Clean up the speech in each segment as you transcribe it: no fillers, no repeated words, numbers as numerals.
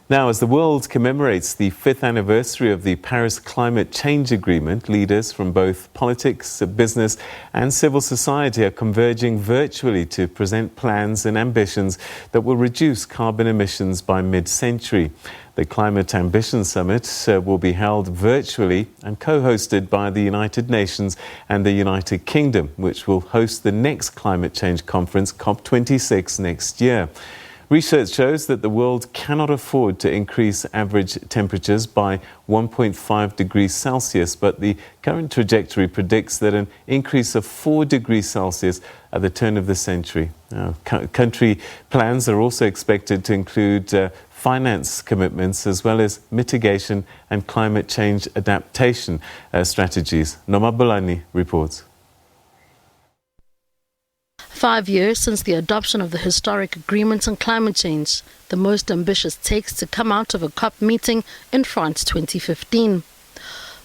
Now, as the world commemorates the 5th anniversary of the Paris Climate Change Agreement, leaders from both politics, business and civil society are converging virtually to present plans and ambitions that will reduce carbon emissions by mid-century. The Climate Ambition Summit will be held virtually and co-hosted by the United Nations and the United Kingdom, which will host the next climate change conference, COP26, next year. Research shows that the world cannot afford to increase average temperatures by 1.5 degrees Celsius, but the current trajectory predicts that an increase of 4 degrees Celsius at the turn of the century. Now, country plans are also expected to include finance commitments as well as mitigation and climate change adaptation strategies. Noma Bolani reports. 5 years since the adoption of the historic agreement on climate change, the most ambitious takes to come out of a COP meeting in France 2015.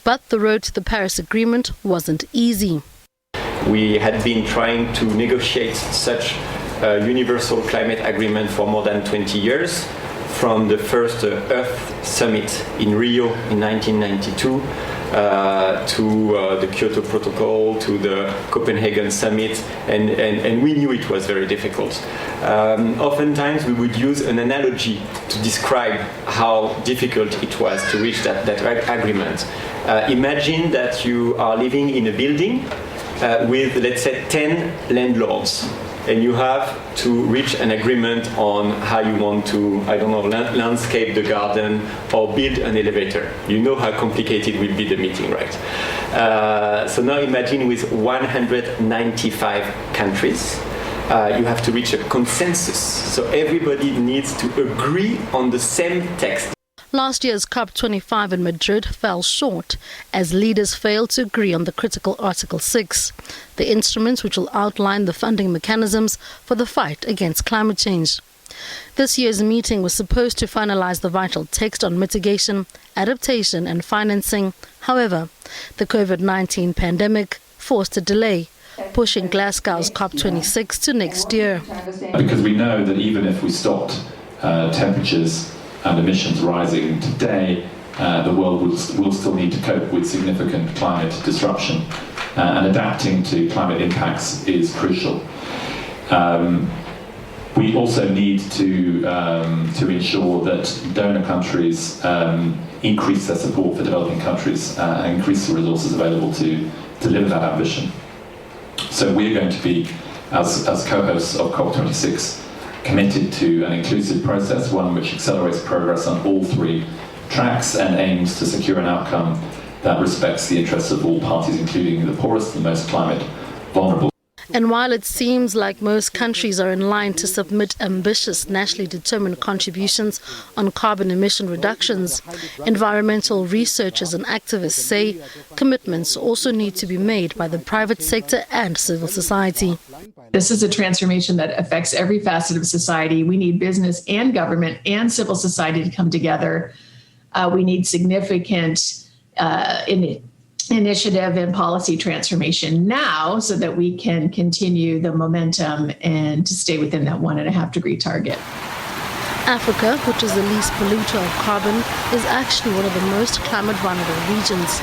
But the road to the Paris Agreement wasn't easy. We had been trying to negotiate such a universal climate agreement for more than 20 years, from the first Earth Summit in Rio in 1992 to the Kyoto Protocol, to the Copenhagen Summit, and we knew it was very difficult. Oftentimes we would use an analogy to describe how difficult it was to reach that agreement. Imagine that you are living in a building with, let's say, 10 landlords, and you have to reach an agreement on how you want to, I don't know, landscape the garden or build an elevator. You know how complicated will be the meeting, right? So now imagine with 195 countries, you have to reach a consensus. So everybody needs to agree on the same text. Last year's COP25 in Madrid fell short as leaders failed to agree on the critical Article 6, the instrument which will outline the funding mechanisms for the fight against climate change. This year's meeting was supposed to finalize the vital text on mitigation, adaptation and financing. However, the COVID-19 pandemic forced a delay, pushing Glasgow's COP26 to next year. Because we know that even if we stopped temperatures and emissions rising today, the world will still need to cope with significant climate disruption, and adapting to climate impacts is crucial. We also need to ensure that donor countries increase their support for developing countries and increase the resources available to deliver that ambition. So we're going to be, as co-hosts of COP26, committed to an inclusive process, one which accelerates progress on all three tracks and aims to secure an outcome that respects the interests of all parties, including the poorest and most climate vulnerable. And while it seems like most countries are in line to submit ambitious nationally determined contributions on carbon emission reductions, environmental researchers and activists say commitments also need to be made by the private sector and civil society. This is a transformation that affects every facet of society. We need business and government and civil society to come together. We need significant initiative and policy transformation now so that we can continue the momentum and to stay within that 1.5 degree target. Africa, which is the least polluter of carbon, is actually one of the most climate vulnerable regions.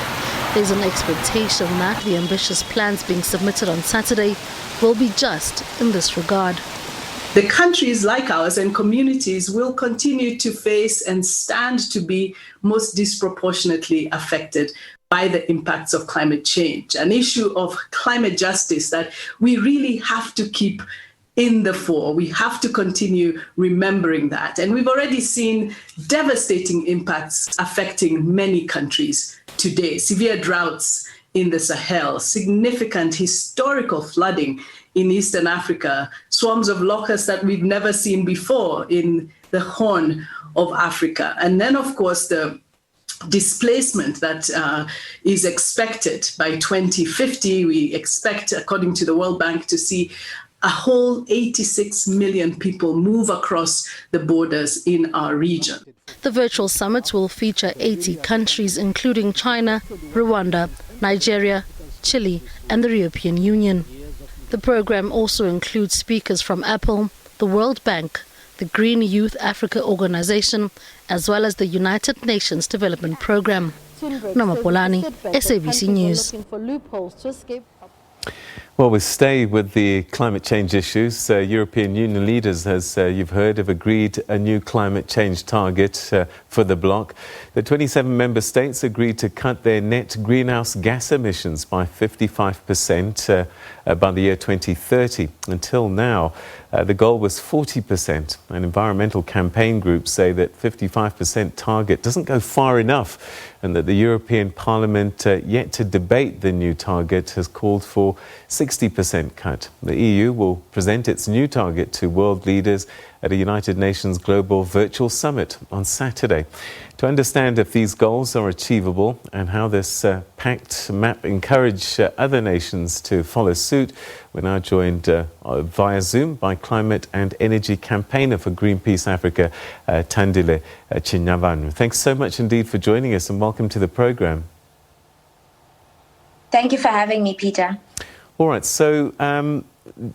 There's an expectation that the ambitious plans being submitted on Saturday will be just in this regard. The countries like ours and communities will continue to face and stand to be most disproportionately affected by the impacts of climate change, an issue of climate justice that we really have to keep in the fore. We have to continue remembering that. And we've already seen devastating impacts affecting many countries today. Severe droughts in the Sahel, significant historical flooding in Eastern Africa, swarms of locusts that we've never seen before in the Horn of Africa. And then, of course, the displacement that is expected by 2050. We expect, according to the World Bank, to see a whole 86 million people move across the borders in our region. The virtual summit will feature 80 countries, including China, Rwanda, Nigeria, Chile, and the European Union. The program also includes speakers from Apple, the World Bank, the Green Youth Africa Organization, as well as the United Nations Development Programme. Namapolani, SABC News. Well, we stay with the climate change issues. European Union leaders, as you've heard, have agreed a new climate change target for the bloc. The 27 member states agreed to cut their net greenhouse gas emissions by 55% by the year 2030. Until now, the goal was 40%. And environmental campaign groups say that 55% target doesn't go far enough, and that the European Parliament, yet to debate the new target, has called for 60% cut. The EU will present its new target to world leaders at a United Nations Global Virtual Summit on Saturday. To understand if these goals are achievable and how this pact map encourage other nations to follow suit, we're now joined via Zoom by climate and energy campaigner for Greenpeace Africa Thandile Chinyavanhu. Thanks so much indeed for joining us, and welcome to the programme. Thank you for having me, Peter. All right, so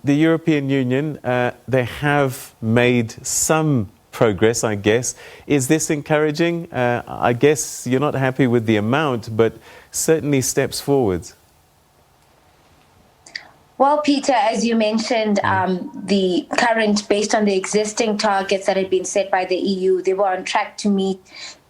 the European Union, they have made some progress, I guess. Is this encouraging? I guess you're not happy with the amount, but certainly steps forwards. Well, Peter, as you mentioned, the current, based on the existing targets that had been set by the EU, they were on track to meet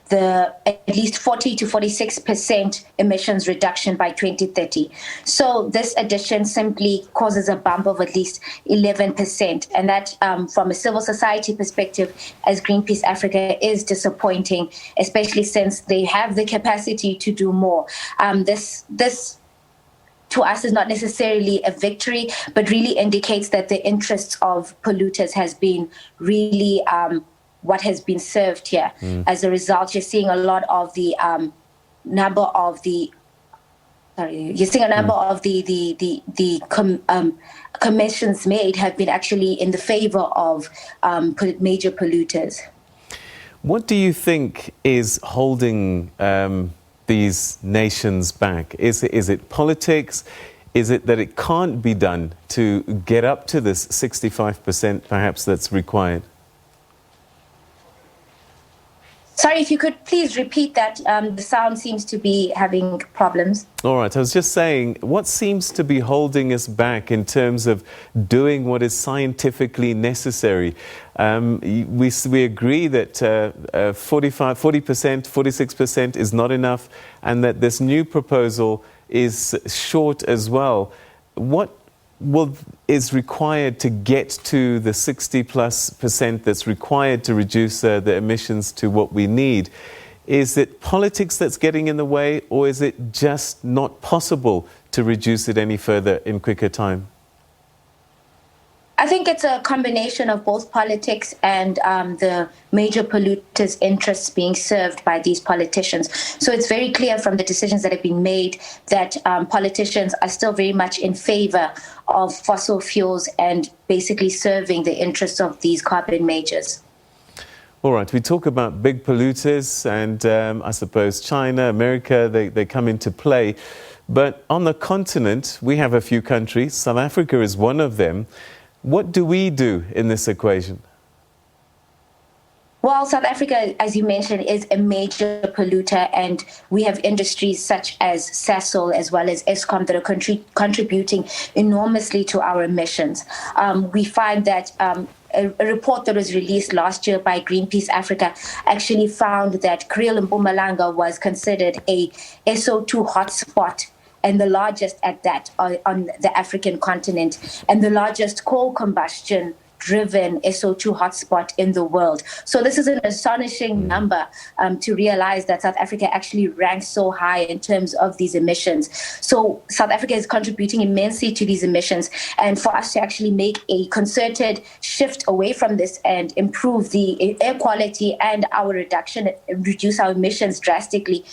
the at least 40 to 46% emissions reduction by 2030. So this addition simply causes a bump of at least 11%. And that, from a civil society perspective, as Greenpeace Africa, is disappointing, especially since they have the capacity to do more. This to us is not necessarily a victory, but really indicates that the interests of polluters has been really what has been served here. As a result, you're seeing a lot of the number of the commissions made have been actually in the favor of major polluters. What do you think is holding these nations back? Is it politics? Is it that it can't be done to get up to this 65% perhaps that's required? Sorry, if you could please repeat that. The sound seems to be having problems. All right, I was just saying, what seems to be holding us back in terms of doing what is scientifically necessary? We agree that 40%, 46% is not enough, and that this new proposal is short as well. What is required to get to the 60+% that's required to reduce the emissions to what we need? Is it politics that's getting in the way, or is it just not possible to reduce it any further in quicker time? I think it's a combination of both politics and the major polluters' interests being served by these politicians. So it's very clear from the decisions that have been made that politicians are still very much in favor of fossil fuels and basically serving the interests of these carbon majors. All right, we talk about big polluters, and I suppose China, America, they come into play. But on the continent, we have a few countries. South Africa is one of them. What do we do in this equation? Well, South Africa, as you mentioned, is a major polluter, and we have industries such as Sasol as well as Eskom that are contributing enormously to our emissions. We find that a report that was released last year by Greenpeace Africa actually found that Kriel and Mpumalanga was considered a SO2 hotspot, and the largest at that on the African continent, and the largest coal combustion driven SO2 hotspot in the world. So this is an astonishing number to realize that South Africa actually ranks so high in terms of these emissions. So South Africa is contributing immensely to these emissions, and for us to actually make a concerted shift away from this and improve the air quality and our reduce our emissions drastically,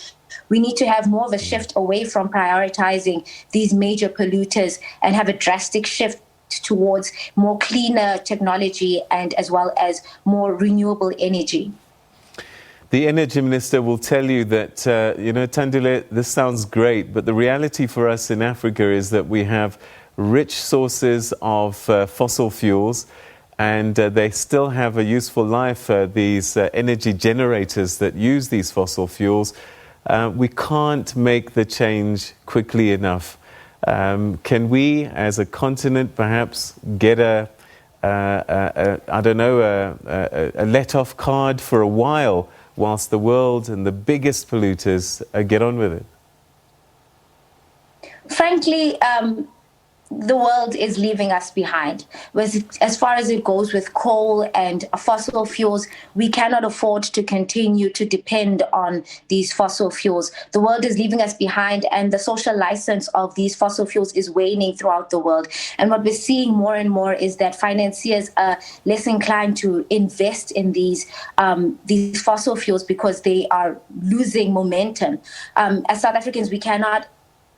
we need to have more of a shift away from prioritizing these major polluters and have a drastic shift towards more cleaner technology and as well as more renewable energy. The Energy Minister will tell you that, Thandile, this sounds great, but the reality for us in Africa is that we have rich sources of fossil fuels, and they still have a useful life, these energy generators that use these fossil fuels, we can't make the change quickly enough. Can we, as a continent, perhaps get a let-off card for a whilst the world and the biggest polluters get on with it? Frankly, the world is leaving us behind. As far as it goes with coal and fossil fuels, we cannot afford to continue to depend on these fossil fuels. The world is leaving us behind, and the social license of these fossil fuels is waning throughout the world. And what we're seeing more and more is that financiers are less inclined to invest in these fossil fuels because they are losing momentum. As South Africans, we cannot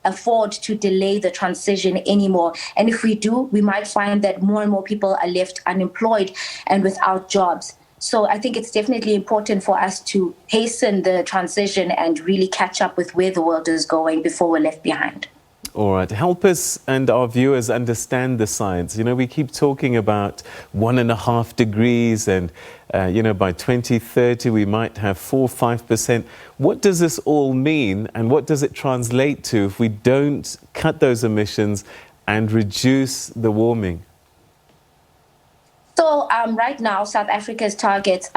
afford to delay the transition anymore. And if we do, we might find that more and more people are left unemployed and without jobs. So I think it's definitely important for us to hasten the transition and really catch up with where the world is going before we're left behind. All right, help us and our viewers understand the science. You know, we keep talking about 1.5 degrees and, by 2030 we might have 4-5%. What does this all mean, and what does it translate to if we don't cut those emissions and reduce the warming? So right now, South Africa's targets,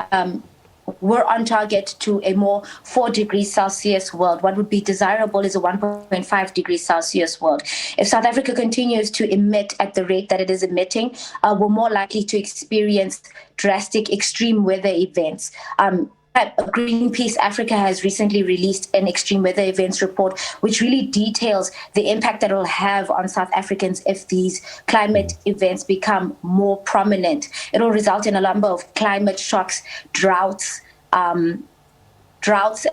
we're on target to a more 4 degrees Celsius world. What would be desirable is a 1.5 degrees Celsius world. If South Africa continues to emit at the rate that it is emitting, we're more likely to experience drastic extreme weather events. Greenpeace Africa has recently released an extreme weather events report, which really details the impact that it will have on South Africans if these climate events become more prominent. It will result in a number of climate shocks, droughts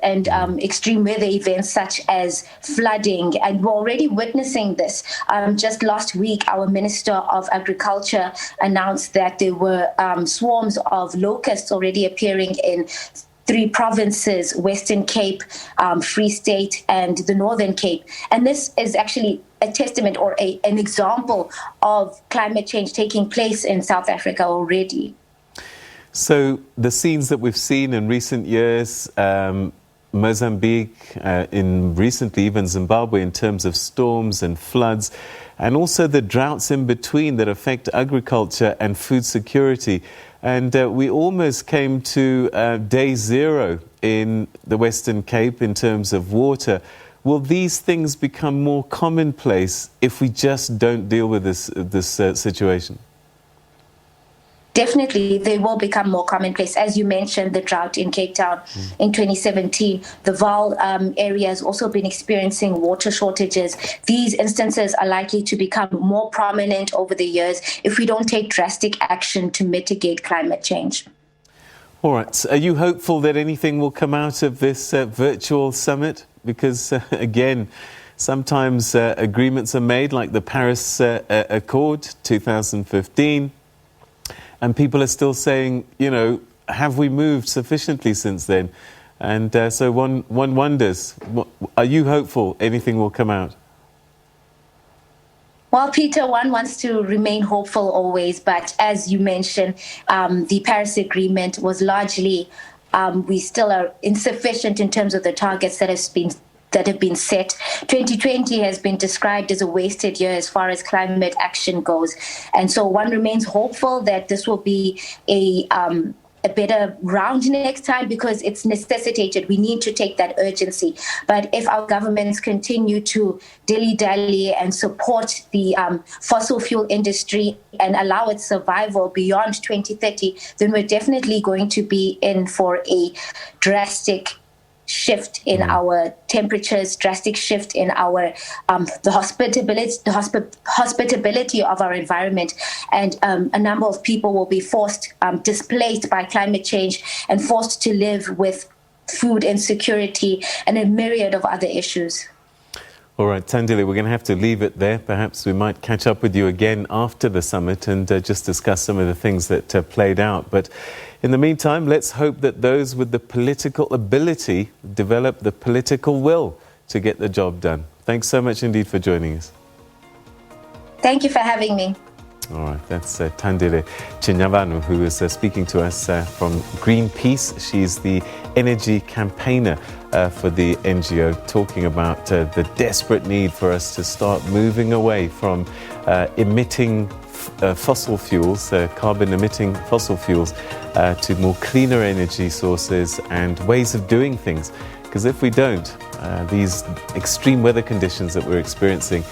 and extreme weather events such as flooding. And we're already witnessing this. Just last week, our Minister of Agriculture announced that there were swarms of locusts already appearing in 3 provinces: Western Cape, Free State, and the Northern Cape. And this is actually a testament or an example of climate change taking place in South Africa already. So the scenes that we've seen in recent years, Mozambique, recently even Zimbabwe, in terms of storms and floods, and also the droughts in between that affect agriculture and food security. And we almost came to day zero in the Western Cape in terms of water. Will these things become more commonplace if we just don't deal with this situation? Definitely, they will become more commonplace. As you mentioned, the drought in Cape Town in 2017, the Vaal area has also been experiencing water shortages. These instances are likely to become more prominent over the years if we don't take drastic action to mitigate climate change. All right. So are you hopeful that anything will come out of this virtual summit? Because, again, sometimes agreements are made, like the Paris Accord 2015, and people are still saying, have we moved sufficiently since then? And so one wonders, are you hopeful anything will come out? Well, Peter, one wants to remain hopeful always, but as you mentioned, the Paris Agreement was largely, we still are insufficient in terms of the targets that have been set. 2020 has been described as a wasted year as far as climate action goes. And so one remains hopeful that this will be a better round next time, because it's necessitated. We need to take that urgency. But if our governments continue to dilly-dally and support the fossil fuel industry and allow its survival beyond 2030, then we're definitely going to be in for a drastic shift in our temperatures, drastic shift in our the hospitability of our environment, and a number of people will be displaced by climate change and forced to live with food insecurity and a myriad of other issues. All right, Thandile, we're going to have to leave it there. Perhaps we might catch up with you again after the summit and just discuss some of the things that played out. But in the meantime, let's hope that those with the political ability develop the political will to get the job done. Thanks so much indeed for joining us. Thank you for having me. All right, that's Thandile Chinyavanhu, who is speaking to us from Greenpeace. She's the energy campaigner for the NGO, talking about the desperate need for us to start moving away from emitting fossil fuels, carbon-emitting fossil fuels, to more cleaner energy sources and ways of doing things. Because if we don't, these extreme weather conditions that we're experiencing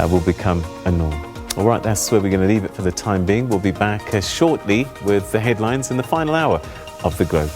will become a norm. All right, that's where we're going to leave it for the time being. We'll be back shortly with the headlines in the final hour of The Globe.